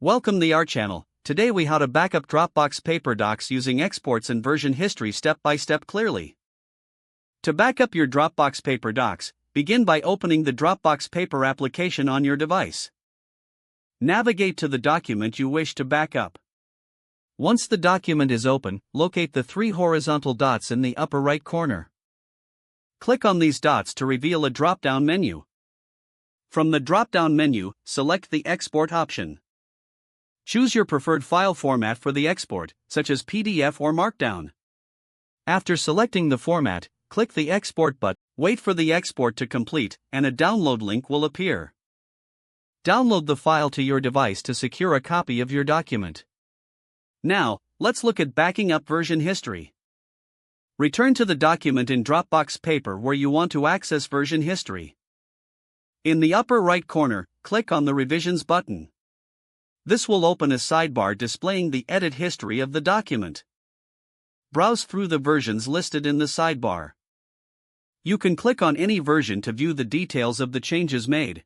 Welcome to our channel. Today we how to backup Dropbox Paper docs using exports and version history step by step clearly. To backup your Dropbox Paper docs, begin by opening the Dropbox Paper application on your device. Navigate to the document you wish to backup. Once the document is open, locate the three horizontal dots in the upper right corner. Click on these dots to reveal a drop-down menu. From the drop-down menu, select the Export option. Choose your preferred file format for the export, such as PDF or Markdown. After selecting the format, click the Export button, wait for the export to complete, and a download link will appear. Download the file to your device to secure a copy of your document. Now, let's look at backing up version history. Return to the document in Dropbox Paper where you want to access version history. In the upper right corner, click on the Revisions button. This will open a sidebar displaying the edit history of the document. Browse through the versions listed in the sidebar. You can click on any version to view the details of the changes made.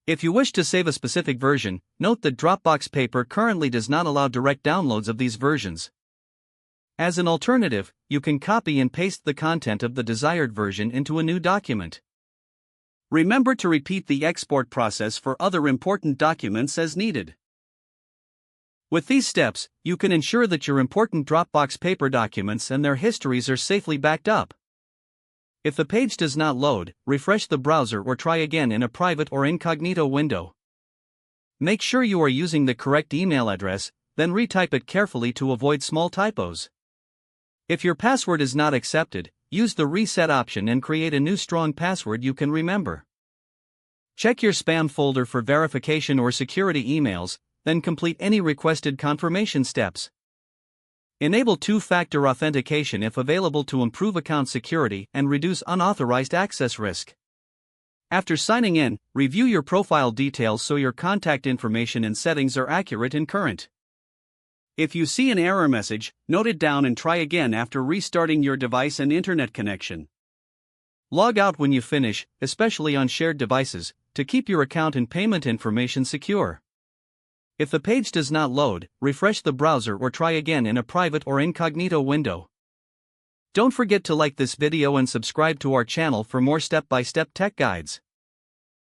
If you wish to save a specific version, note that Dropbox Paper currently does not allow direct downloads of these versions. As an alternative, you can copy and paste the content of the desired version into a new document. Remember to repeat the export process for other important documents as needed. With these steps, you can ensure that your important Dropbox Paper documents and their histories are safely backed up. If the page does not load, refresh the browser or try again in a private or incognito window. Make sure you are using the correct email address, then retype it carefully to avoid small typos. If your password is not accepted, use the reset option and create a new strong password you can remember. Check your spam folder for verification or security emails, then complete any requested confirmation steps. Enable two-factor authentication if available to improve account security and reduce unauthorized access risk. After signing in, review your profile details so your contact information and settings are accurate and current. If you see an error message, note it down and try again after restarting your device and internet connection. Log out when you finish, especially on shared devices, to keep your account and payment information secure. If the page does not load, refresh the browser or try again in a private or incognito window. Don't forget to like this video and subscribe to our channel for more step-by-step tech guides.